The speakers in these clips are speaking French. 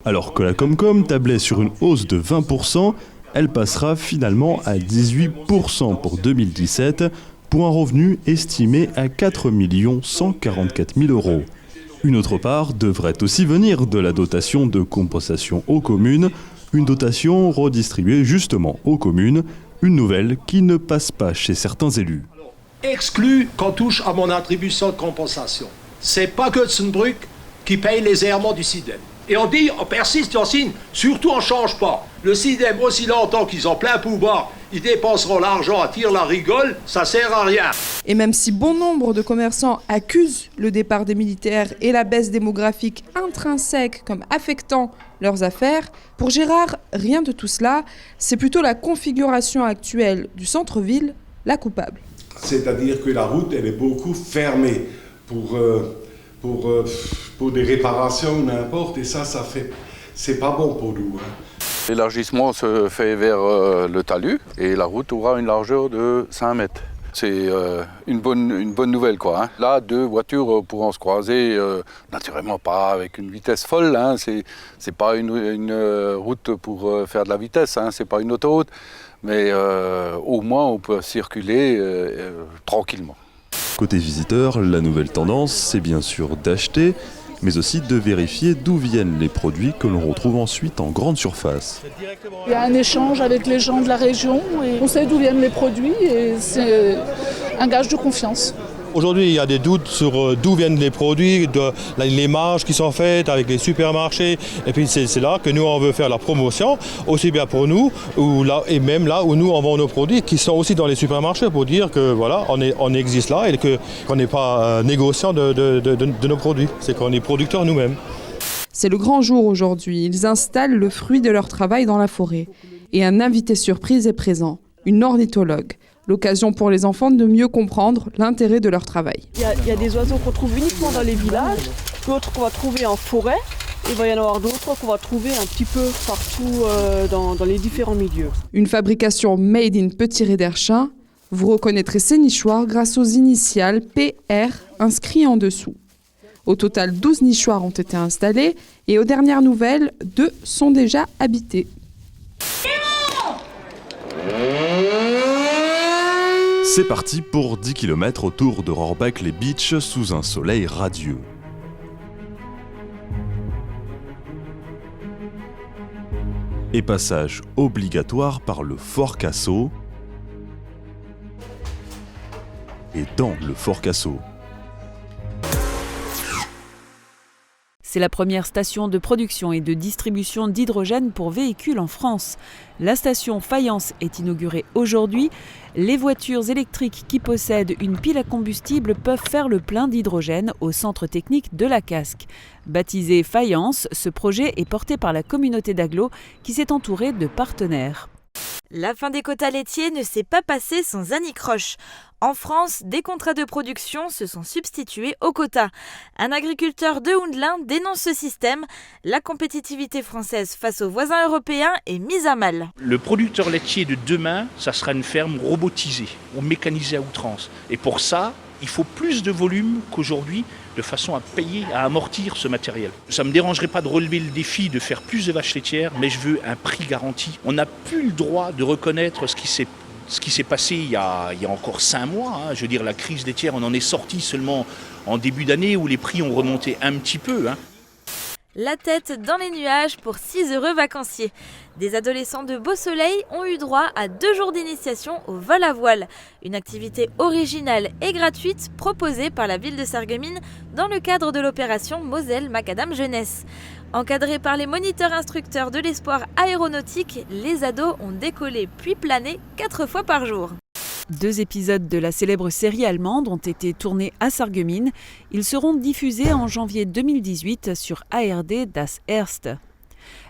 Alors que la Comcom tablait sur une hausse de 20%, elle passera finalement à 18% pour 2017, pour un revenu estimé à 4 144 000 €. Une autre part devrait aussi venir de la dotation de compensation aux communes, une dotation redistribuée justement aux communes, une nouvelle qui ne passe pas chez certains élus. Exclu qu'on touche à mon attribution de compensation. C'est pas Götzenbrück qui paye les errements du SIDEM. Et on dit, on persiste et on signe, surtout on change pas. Le SIDEM, aussi longtemps qu'ils ont plein pouvoir, ils dépenseront l'argent à tirer la rigole, ça sert à rien. Et même si bon nombre de commerçants accusent le départ des militaires et la baisse démographique intrinsèque comme affectant leurs affaires, pour Gérard, rien de tout cela, c'est plutôt la configuration actuelle du centre-ville, la coupable. C'est-à-dire que la route, elle est beaucoup fermée pour des réparations ou n'importe, et ça fait, c'est pas bon pour nous. L'élargissement se fait vers le talus et la route aura une largeur de 5 mètres. C'est une bonne nouvelle, quoi. Hein. Là, 2 voitures pourront se croiser, naturellement pas avec une vitesse folle. Hein. C'est pas une route pour faire de la vitesse, hein. C'est pas une autoroute, mais au moins on peut circuler tranquillement. Côté visiteurs, la nouvelle tendance, c'est bien sûr d'acheter, mais aussi de vérifier d'où viennent les produits que l'on retrouve ensuite en grande surface. Il y a un échange avec les gens de la région et on sait d'où viennent les produits et c'est un gage de confiance. Aujourd'hui, il y a des doutes sur d'où viennent les produits, les marges qui sont faites avec les supermarchés. Et puis c'est là que nous, on veut faire la promotion, aussi bien pour nous, et même là où nous, on vend nos produits, qui sont aussi dans les supermarchés, pour dire que voilà, on existe là et qu'on n'est pas négociant de nos produits. C'est qu'on est producteurs nous-mêmes. C'est le grand jour aujourd'hui. Ils installent le fruit de leur travail dans la forêt. Et un invité surprise est présent, une ornithologue. L'occasion pour les enfants de mieux comprendre l'intérêt de leur travail. Il y a des oiseaux qu'on trouve uniquement dans les villages, d'autres qu'on va trouver en forêt, et il va y en avoir d'autres qu'on va trouver un petit peu partout dans les différents milieux. Une fabrication made in Petit-Réderchin. Vous reconnaîtrez ces nichoirs grâce aux initiales PR inscrits en dessous. Au total, 12 nichoirs ont été installés et aux dernières nouvelles, 2 sont déjà habités. C'est parti pour 10 km autour de Rohrbach-les-Beach sous un soleil radieux. Et passage obligatoire par le Fort Cassot. Et dans le Fort Cassot. C'est la première station de production et de distribution d'hydrogène pour véhicules en France. La station Fayence est inaugurée aujourd'hui. Les voitures électriques qui possèdent une pile à combustible peuvent faire le plein d'hydrogène au centre technique de la Casque. Baptisé Fayence, ce projet est porté par la communauté d'agglo qui s'est entourée de partenaires. La fin des quotas laitiers ne s'est pas passée sans anicroche. En France, des contrats de production se sont substitués aux quotas. Un agriculteur de Houndelin dénonce ce système. La compétitivité française face aux voisins européens est mise à mal. Le producteur laitier de demain, ça sera une ferme robotisée ou mécanisée à outrance. Et pour ça, il faut plus de volume qu'aujourd'hui de façon à payer, à amortir ce matériel. Ça ne me dérangerait pas de relever le défi de faire plus de vaches laitières, mais je veux un prix garanti. On n'a plus le droit de reconnaître ce qui s'est passé il y a encore 5 mois. Je veux dire, la crise laitière, on en est sorti seulement en début d'année où les prix ont remonté un petit peu. La tête dans les nuages pour 6 heureux vacanciers. Des adolescents de Beau-Soleil ont eu droit à 2 jours d'initiation au vol à voile. Une activité originale et gratuite proposée par la ville de Sarreguemines dans le cadre de l'opération Moselle Macadam Jeunesse. Encadrés par les moniteurs instructeurs de l'espoir aéronautique, les ados ont décollé puis plané 4 fois par jour. 2 épisodes de la célèbre série allemande ont été tournés à Sarreguemines. Ils seront diffusés en janvier 2018 sur ARD Das Erste.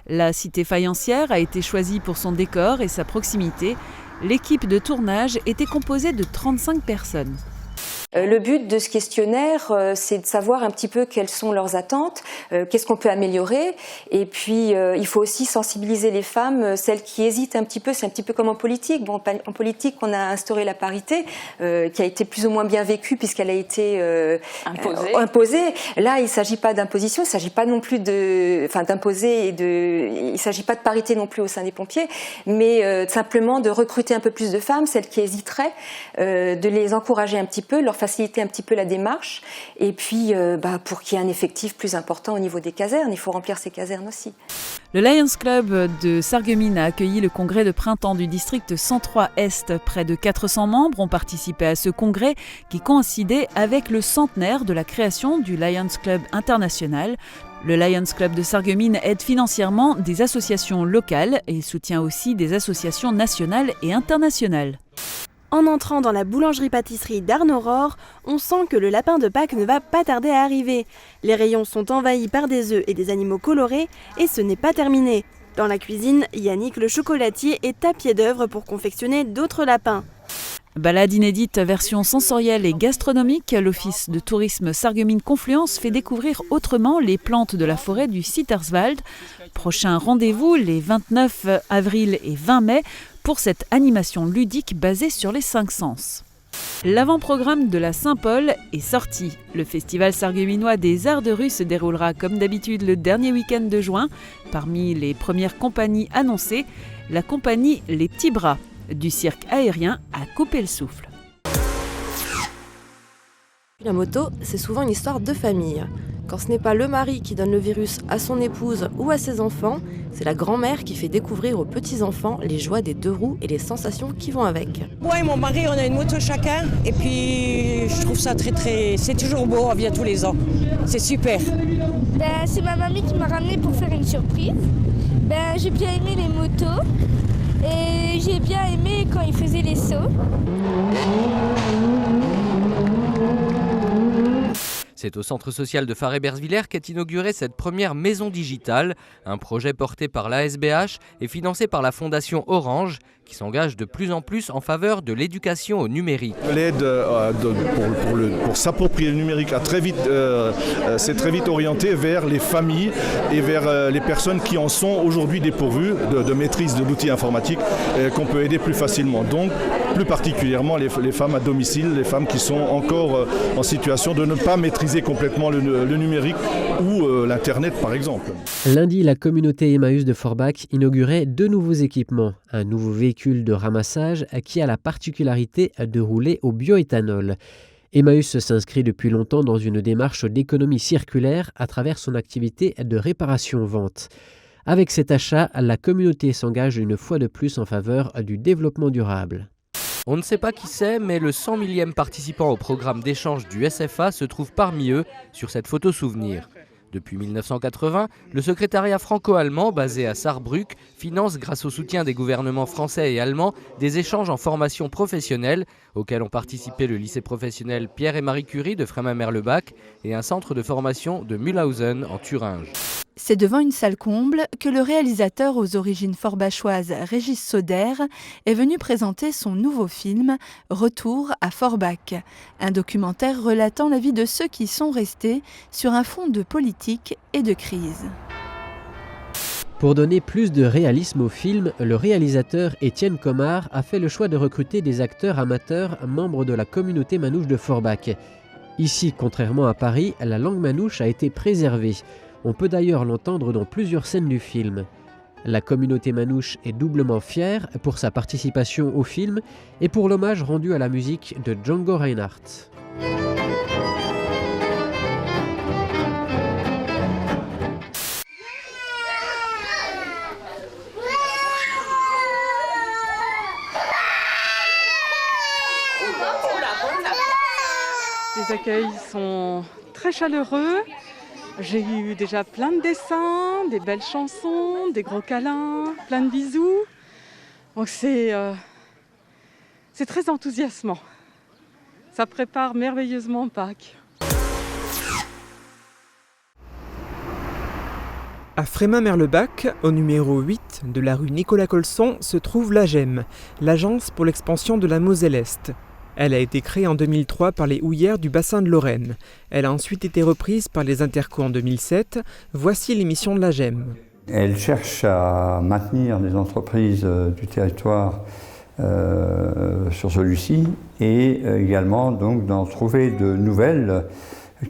La cité faïencière a été choisie pour son décor et sa proximité. L'équipe de tournage était composée de 35 personnes. Le but de ce questionnaire, c'est de savoir un petit peu quelles sont leurs attentes, qu'est-ce qu'on peut améliorer. Et puis, il faut aussi sensibiliser les femmes, celles qui hésitent un petit peu. C'est un petit peu comme en politique. Bon, en politique, on a instauré la parité, qui a été plus ou moins bien vécue puisqu'elle a été imposée. Là, il ne s'agit pas d'imposition, il ne s'agit pas non plus d'imposer il ne s'agit pas de parité non plus au sein des pompiers, mais simplement de recruter un peu plus de femmes, celles qui hésiteraient, de les encourager un petit peu, leur faciliter un petit peu la démarche, et puis pour qu'il y ait un effectif plus important au niveau des casernes, il faut remplir ces casernes aussi. Le Lions Club de Sarreguemines a accueilli le congrès de printemps du district 103 Est. Près de 400 membres ont participé à ce congrès qui coïncidait avec le centenaire de la création du Lions Club international. Le Lions Club de Sarreguemines aide financièrement des associations locales et soutient aussi des associations nationales et internationales. En entrant dans la boulangerie-pâtisserie d'Arnaud-Rohr, on sent que le lapin de Pâques ne va pas tarder à arriver. Les rayons sont envahis par des œufs et des animaux colorés et ce n'est pas terminé. Dans la cuisine, Yannick le chocolatier est à pied d'œuvre pour confectionner d'autres lapins. Balade inédite version sensorielle et gastronomique, l'Office de tourisme Sarreguemines Confluence fait découvrir autrement les plantes de la forêt du Sitterswald. Prochain rendez-vous les 29 avril et 20 mai pour cette animation ludique basée sur les 5 sens. L'avant-programme de la Saint-Paul est sorti. Le festival sarregueminois des Arts de Rue se déroulera comme d'habitude le dernier week-end de juin. Parmi les premières compagnies annoncées, la compagnie Les Petits Bras du cirque aérien a coupé le souffle. La moto, c'est souvent une histoire de famille. Quand ce n'est pas le mari qui donne le virus à son épouse ou à ses enfants, c'est la grand-mère qui fait découvrir aux petits-enfants les joies des 2 roues et les sensations qui vont avec. Moi et mon mari, on a une moto chacun et puis je trouve ça c'est toujours beau, on vient tous les ans. C'est super. C'est ma mamie qui m'a ramené pour faire une surprise. J'ai bien aimé les motos et j'ai bien aimé quand ils faisaient les sauts. C'est au centre social de Faré-Bersvillers qu'est inaugurée cette première maison digitale, un projet porté par l'ASBH et financé par la Fondation Orange, qui s'engage de plus en plus en faveur de l'éducation au numérique. L'aide pour s'approprier le numérique s'est très vite orientée vers les familles et vers les personnes qui en sont aujourd'hui dépourvues de maîtrise de l'outil informatique qu'on peut aider plus facilement. Donc, plus particulièrement les femmes à domicile, les femmes qui sont encore en situation de ne pas maîtriser complètement le numérique ou l'Internet par exemple. Lundi, la communauté Emmaüs de Forbach inaugurait 2 nouveaux équipements. Un nouveau véhicule de ramassage qui a la particularité de rouler au bioéthanol. Emmaüs s'inscrit depuis longtemps dans une démarche d'économie circulaire à travers son activité de réparation-vente. Avec cet achat, la communauté s'engage une fois de plus en faveur du développement durable. On ne sait pas qui c'est, mais le 100 millième participant au programme d'échange du SFA se trouve parmi eux sur cette photo souvenir. Depuis 1980, le secrétariat franco-allemand, basé à Saarbrück, finance, grâce au soutien des gouvernements français et allemands, des échanges en formation professionnelle, auxquels ont participé le lycée professionnel Pierre et Marie Curie de Frémin-Merlebach et un centre de formation de Mühlhausen en Thuringe. C'est devant une salle comble que le réalisateur aux origines forbachoises Régis Soder est venu présenter son nouveau film « Retour à Forbach », un documentaire relatant la vie de ceux qui sont restés sur un fond de politique et de crise. Pour donner plus de réalisme au film, le réalisateur Étienne Comard a fait le choix de recruter des acteurs amateurs membres de la communauté manouche de Forbach. Ici, contrairement à Paris, la langue manouche a été préservée. On peut d'ailleurs l'entendre dans plusieurs scènes du film. La communauté manouche est doublement fière pour sa participation au film et pour l'hommage rendu à la musique de Django Reinhardt. Les accueils sont très chaleureux. J'ai eu déjà plein de dessins, des belles chansons, des gros câlins, plein de bisous. Donc c'est très enthousiasmant. Ça prépare merveilleusement Pâques. À Frémin-Merlebach, au numéro 8 de la rue Nicolas Colson, se trouve l'AGEM, l'Agence pour l'expansion de la Moselle-Est. Elle a été créée en 2003 par les houillères du bassin de Lorraine. Elle a ensuite été reprise par les intercos en 2007. Voici les missions de la GEM. Elle cherche à maintenir les entreprises du territoire sur celui-ci et également donc d'en trouver de nouvelles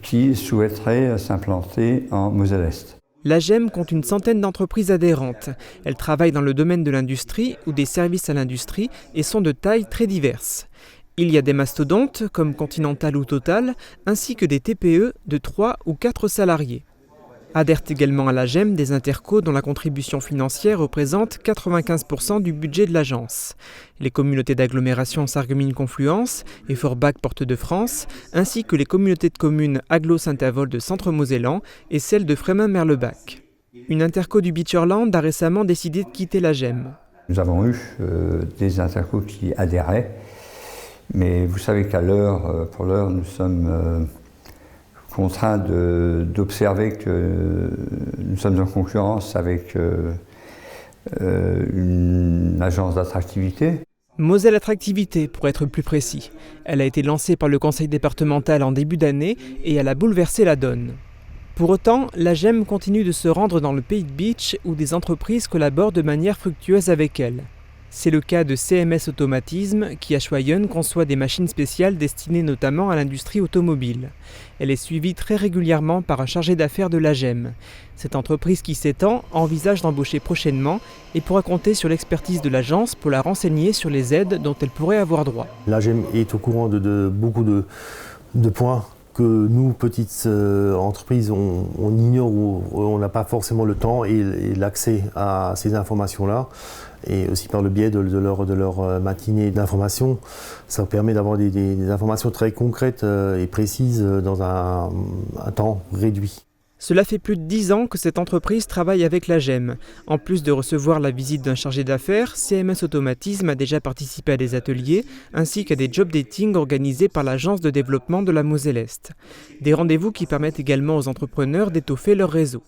qui souhaiteraient s'implanter en Moselle-Est. La GEM compte une centaine d'entreprises adhérentes. Elles travaillent dans le domaine de l'industrie ou des services à l'industrie et sont de tailles très diverses. Il y a des mastodontes comme Continental ou Total, ainsi que des TPE de 3 ou 4 salariés. Adhèrent également à la GEM des intercos dont la contribution financière représente 95% du budget de l'agence. Les communautés d'agglomération Sarreguemines-Confluence et Forbach-Porte de France, ainsi que les communautés de communes Aglo-Saint-Avold de Centre-Mosellan et celle de Frémin-Merlebach. Une interco du Beacherland a récemment décidé de quitter la GEM. Nous avons eu des intercos qui adhéraient, mais vous savez qu'à l'heure, pour l'heure, nous sommes contraints d'observer que nous sommes en concurrence avec une agence d'attractivité. Moselle Attractivité, pour être plus précis. Elle a été lancée par le conseil départemental en début d'année et elle a bouleversé la donne. Pour autant, la GEM continue de se rendre dans le pays de Beach où des entreprises collaborent de manière fructueuse avec elle. C'est le cas de CMS Automatisme qui à Choyonne conçoit des machines spéciales destinées notamment à l'industrie automobile. Elle est suivie très régulièrement par un chargé d'affaires de la GEM. Cette entreprise qui s'étend envisage d'embaucher prochainement et pourra compter sur l'expertise de l'agence pour la renseigner sur les aides dont elle pourrait avoir droit. La GEM est au courant de beaucoup de points que nous, petites entreprises, on ignore ou on n'a pas forcément le temps et l'accès à ces informations-là. Et aussi par le biais de leur matinée d'information, ça permet d'avoir des informations très concrètes et précises dans un temps réduit. Cela fait plus de 10 ans que cette entreprise travaille avec la GEM. En plus de recevoir la visite d'un chargé d'affaires, CMS Automatisme a déjà participé à des ateliers ainsi qu'à des job dating organisés par l'agence de développement de la Moselle-Est. Des rendez-vous qui permettent également aux entrepreneurs d'étoffer leur réseau.